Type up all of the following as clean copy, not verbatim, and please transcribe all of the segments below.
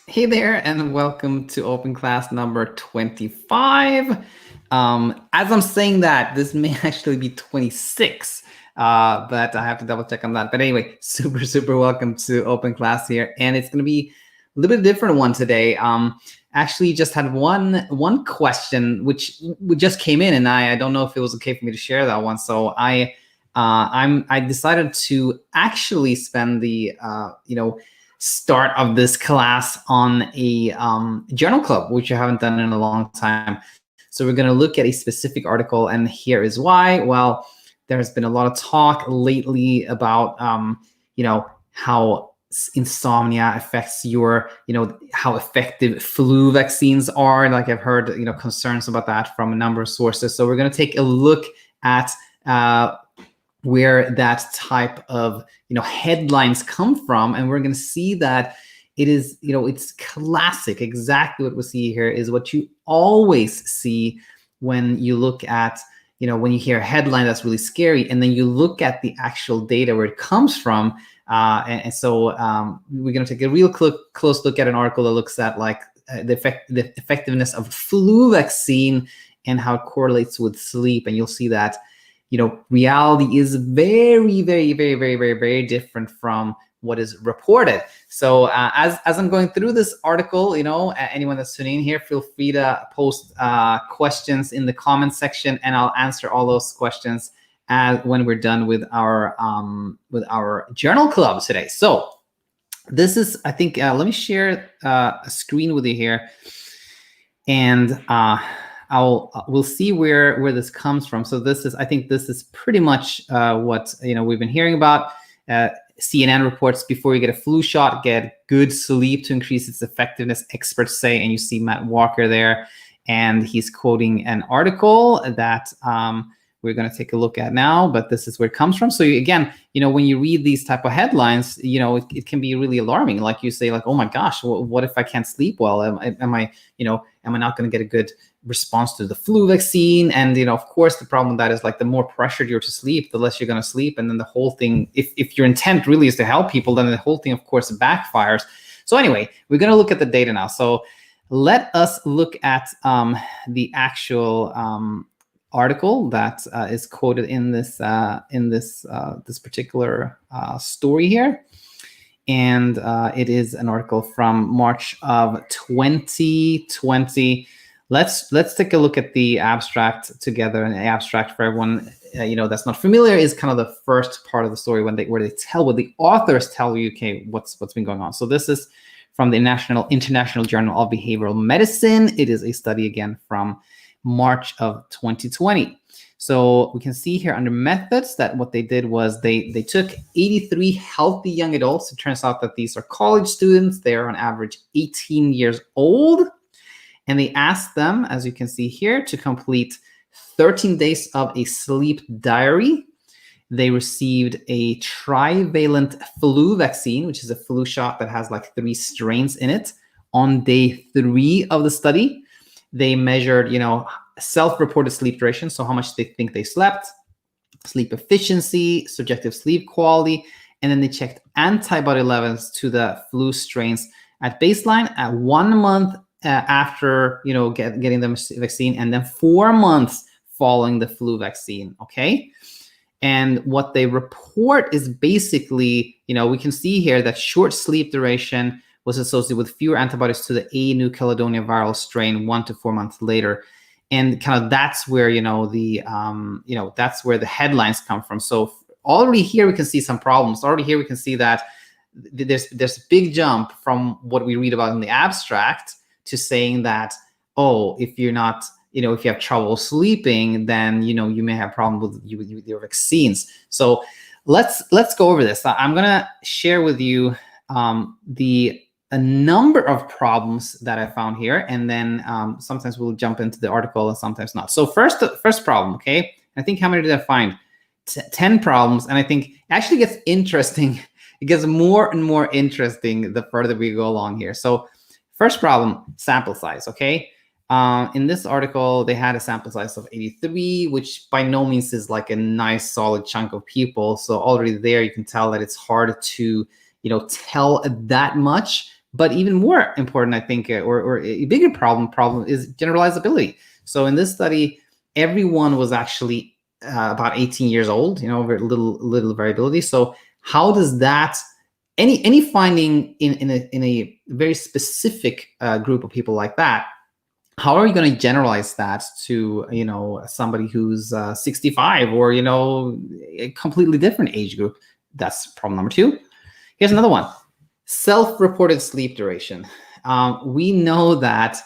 Hey there, and welcome to open class number 25. As I'm saying that, this may actually be 26, but I have to double check on that. But anyway, super welcome to open class here, and it's going to be a little bit different one today. Actually, just had one question which just came in, and I don't know if it was okay for me to share that one. So I decided to actually spend the start of this class on a journal club, which I haven't done in a long time. So we're going to look at a specific article, and here is why. Well, there's been a lot of talk lately about how insomnia affects your, how effective flu vaccines are. Like I've heard, concerns about that from a number of sources. So we're going to take a look at where that type of headlines come from, and we're going to see that it is, it's classic. Exactly what we see here is what you always see when you look at, when you hear a headline that's really scary, and then you look at the actual data where it comes from. So we're going to take a real close look at an article that looks at like the effectiveness of flu vaccine and how it correlates with sleep, and you'll see that reality is very different from what is reported. So as I'm going through this article, anyone that's tuning in here, feel free to post questions in the comment section, and I'll answer all those questions when we're done with our journal club today. So this is, I think, let me share a screen with you here, and we'll see where this comes from. So I think this is pretty much what we've been hearing about. CNN reports before you get a flu shot, get good sleep to increase its effectiveness, experts say. And you see Matt Walker there, and he's quoting an article that we're going to take a look at now, but this is where it comes from. So again, when you read these type of headlines, it can be really alarming. Like you say, like, oh my gosh, what if I can't sleep well? Am I not going to get a good response to the flu vaccine? And of course, the problem with that is like the more pressured you're to sleep, the less you're going to sleep, and then the whole thing, if your intent really is to help people, then the whole thing, of course, backfires. So anyway, we're going to look at the data now. So let us look at the actual article that is quoted in this this particular story here, and it is an article from March of 2020. Let's take a look at the abstract together. And the abstract, for everyone that's not familiar, is kind of the first part of the story where they tell what the authors tell you, okay, what's been going on. So this is from the International Journal of Behavioral Medicine. It is a study again from March of 2020. So we can see here under methods that what they did was they took 83 healthy young adults. It turns out that these are college students. They are on average 18 years old. And they asked them, as you can see here, to complete 13 days of a sleep diary. They received a trivalent flu vaccine, which is a flu shot that has like 3 strains in it, on day 3 of the study. They measured, self-reported sleep duration, so how much they think they slept, sleep efficiency, subjective sleep quality, and then they checked antibody levels to the flu strains at baseline at 1 month after getting the vaccine, and then 4 months following the flu vaccine. Okay. And what they report is basically, we can see here that short sleep duration was associated with fewer antibodies to the New Caledonia viral strain 1 to 4 months later. And kind of that's where, that's where the headlines come from. So already here we can see some problems. Already here we can see that there's a big jump from what we read about in the abstract to saying that, oh, if you're not, if you have trouble sleeping, then, you may have a problem with your vaccines. So let's go over this. I'm going to share with you a number of problems that I found here, and then sometimes we'll jump into the article and sometimes not. So first problem, okay? I think how many did I find? 10 problems, and I think it actually gets interesting. It gets more and more interesting the further we go along here. So first problem, sample size, okay? In this article, they had a sample size of 83, which by no means is like a nice solid chunk of people. So already there, you can tell that it's hard to, tell that much. But even more important, I think, or a bigger problem is generalizability. So in this study, everyone was actually about 18 years old, very little variability. So how does that, any finding in a very specific group of people like that, how are you going to generalize that to somebody who's 65 or a completely different age group? That's problem number two. Here's another one: self-reported sleep duration. We know that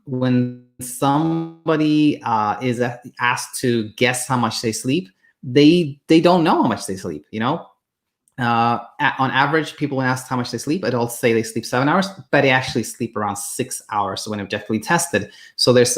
when somebody is asked to guess how much they sleep, they don't know how much they sleep. On average, people when asked how much they sleep, adults say they sleep 7 hours, but they actually sleep around 6 hours when objectively tested. So there's,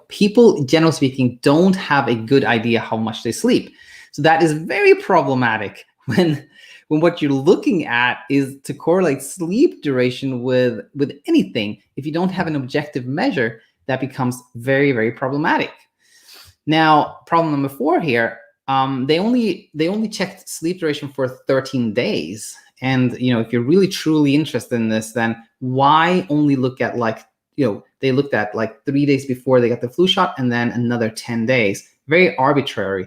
people, generally speaking, don't have a good idea how much they sleep. So that is very problematic when what you're looking at is to correlate sleep duration with anything. If you don't have an objective measure, that becomes very, very problematic. Now, problem number 4 here. They only checked sleep duration for 13 days. And, if you're really truly interested in this, then why only look at they looked at 3 days before they got the flu shot and then another 10 days. Very arbitrary.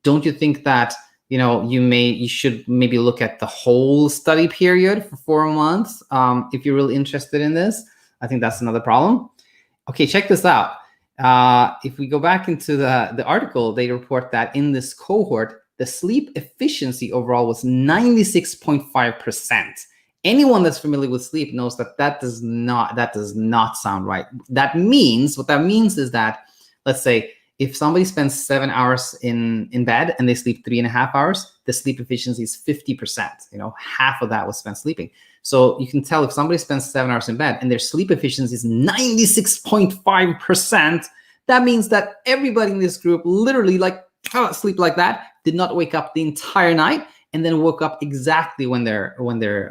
Don't you think that, you should maybe look at the whole study period for 4 months if you're really interested in this? I think that's another problem. Okay, check this out. If we go back into the article, they report that in this cohort, the sleep efficiency overall was 96.5%. Anyone that's familiar with sleep knows that does not sound right. What that means is that, let's say, if somebody spends 7 hours in bed and they sleep 3.5 hours, the sleep efficiency is 50%. Half of that was spent sleeping. So you can tell if somebody spends 7 hours in bed and their sleep efficiency is 96.5%, that means that everybody in this group literally sleep like that, did not wake up the entire night, and then woke up exactly when their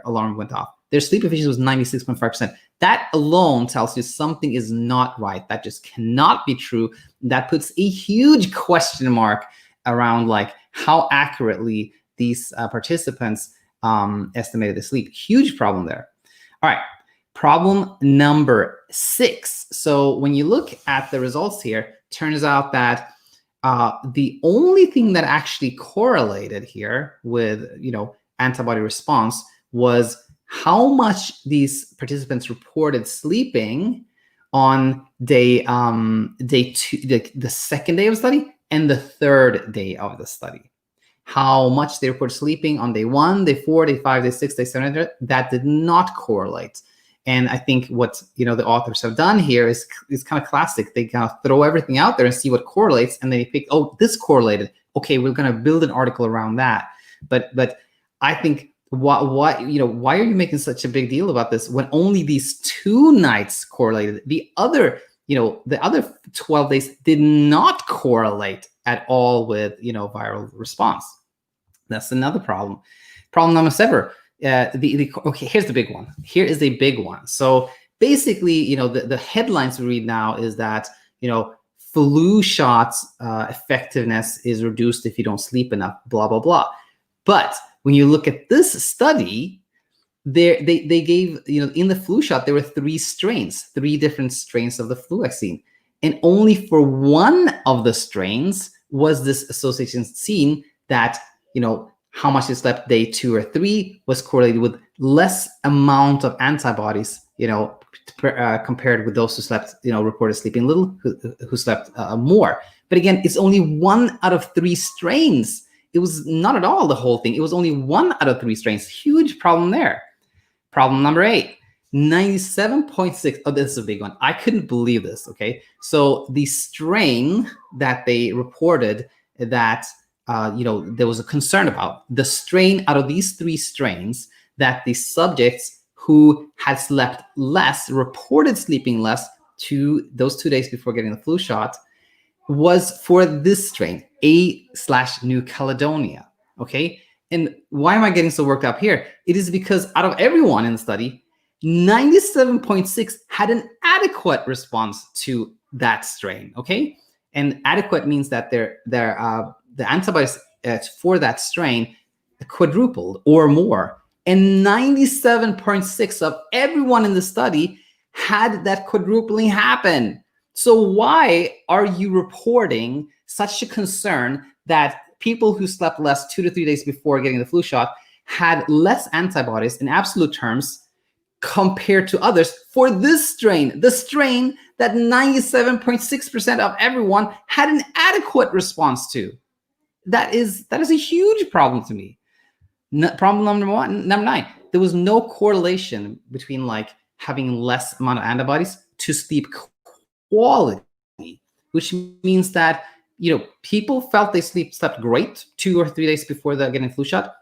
alarm went off. Their sleep efficiency was 96.5%. That alone tells you something is not right. That just cannot be true. That puts a huge question mark around how accurately these participants estimated the sleep. Huge problem there. All right, problem number 6. So when you look at the results here, turns out that the only thing that actually correlated here with antibody response was how much these participants reported sleeping on day 2, the second day of the study, and the third day of the study. How much they reported sleeping on day 1, day 4, day 5, day 6, day 7, that did not correlate. And I think what the authors have done here is kind of classic. They kind of throw everything out there and see what correlates, and they pick, oh, this correlated. Okay, we're going to build an article around that. But I think why are you making such a big deal about this when only these 2 nights correlated? The other 12 days did not correlate at all with viral response. That's another problem. Problem number 7. Okay, here's the big one. Here is a big one. So basically, the headlines we read now is that flu shots effectiveness is reduced if you don't sleep enough. Blah blah blah. But when you look at this study, they gave in the flu shot there were 3 different strains of the flu vaccine, and only for one of the strains was this association seen that how much they slept day 2 or 3 was correlated with less amount of antibodies, compared with those who slept, reported sleeping little, who slept more. But again, it's only 1 out of 3 strains. It was not at all the whole thing. It was only 1 out of 3 strains. Huge problem there. Problem number 8, 97.6. Oh, this is a big one. I couldn't believe this. Okay, so the strain that they reported that there was a concern about, the strain out of these 3 strains that the subjects who had slept less reported sleeping less to those 2 days before getting the flu shot was for this strain, A/New Caledonia. Okay, and why am I getting so worked up here? It is because out of everyone in the study, 97.6 had an adequate response to that strain. Okay, and adequate means that the antibodies for that strain quadrupled or more, And 97.6 of everyone in the study had that quadrupling happen. So why are you reporting such a concern that people who slept less 2 to 3 days before getting the flu shot had less antibodies in absolute terms compared to others for this strain, the strain that 97.6% of everyone had an adequate response to? That is a huge problem to me. Problem number 9, there was no correlation between like having less amount of antibodies to sleep quality, which means that, you know, people felt they slept great 2 or 3 days before getting flu shot,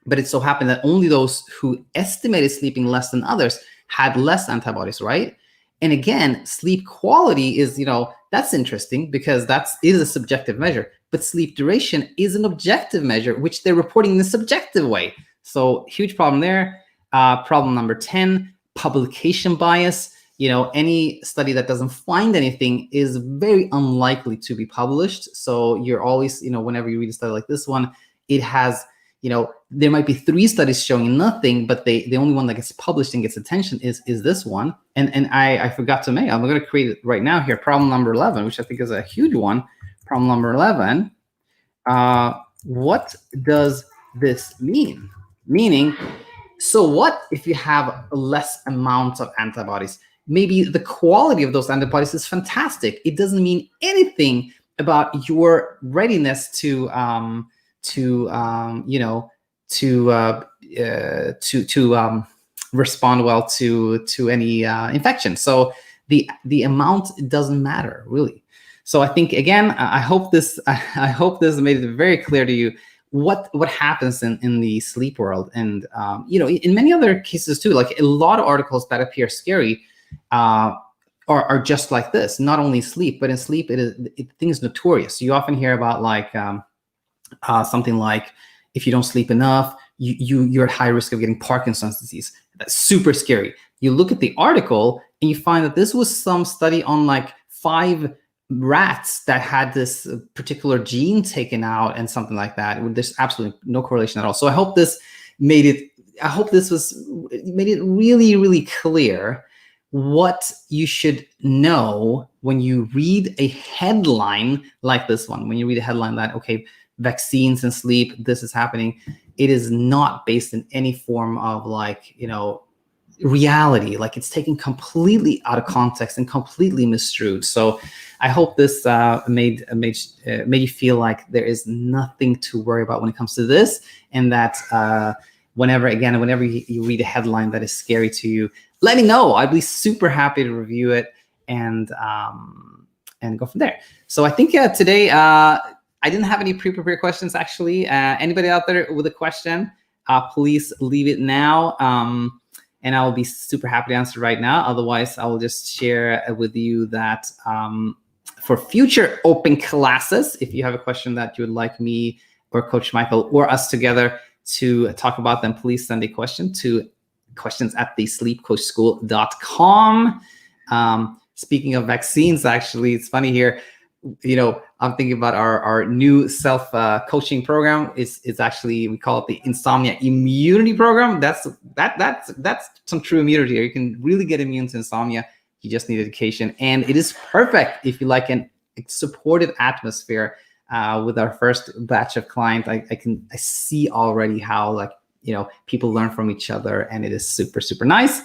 but it so happened that only those who estimated sleeping less than others had less antibodies, right? And again, sleep quality is, you know, that's interesting because that is a subjective measure, but sleep duration is an objective measure, which they're reporting in a subjective way. So huge problem there. Problem number 10, publication bias. You know, any study that doesn't find anything is very unlikely to be published. So you're always, you know, whenever you read a study like this one, it has, you know, there might be 3 studies showing nothing, but the only one that gets published and gets attention is this one. And I forgot to make, I'm going to create it right now here, problem number 11, which I think is a huge one. Problem number 11, what does this mean? Meaning, so what if you have less amounts of antibodies? Maybe the quality of those antibodies is fantastic. It doesn't mean anything about your readiness to respond well to any infection. So the amount doesn't matter really. So I think again, I hope this made it very clear to you what happens in the sleep world, and you know, in many other cases too. Like a lot of articles that appear scary are just like this. Not only sleep, but in sleep, things notorious. You often hear about like something like, if you don't sleep enough, you're at high risk of getting Parkinson's disease. That's super scary. You look at the article and you find that this was some study on like 5 rats that had this particular gene taken out and something like that. There's absolutely no correlation at all. So I hope this made it really, really clear what you should know when you read a headline like this one. When you read a headline that, okay, vaccines and sleep, this is happening, it is not based in any form of like, you know, reality. Like it's taken completely out of context and completely misstrued. So I hope this made you feel like there is nothing to worry about when it comes to this, and that whenever you read a headline that is scary to you, let me know. I'd be super happy to review it and go from there. So I think today I didn't have any pre-prepared questions actually. Anybody out there with a question, please leave it now. And I'll be super happy to answer right now. Otherwise, I will just share with you that for future open classes, if you have a question that you would like me or Coach Michael or us together to talk about, then please send a question to questions@thesleepcoachschool.com. Speaking of vaccines, actually, it's funny here. You know, I'm thinking about our new self coaching program. Is actually, we call it the Insomnia Immunity program. That's some true immunity here. You can really get immune to insomnia. You just need education, and it is perfect if you like a supportive atmosphere. With our first batch of clients, I see already how, like, you know, people learn from each other, and it is super, super nice.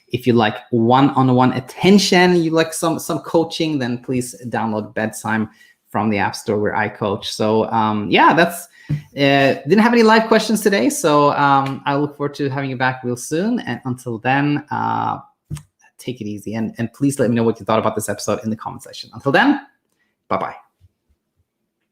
If you like one-on-one attention, you like some coaching, then please download BedTyme from the App Store where I coach. So yeah, that's didn't have any live questions today. So I look forward to having you back real soon. And until then, take it easy. And please let me know what you thought about this episode in the comment section. Until then, bye-bye.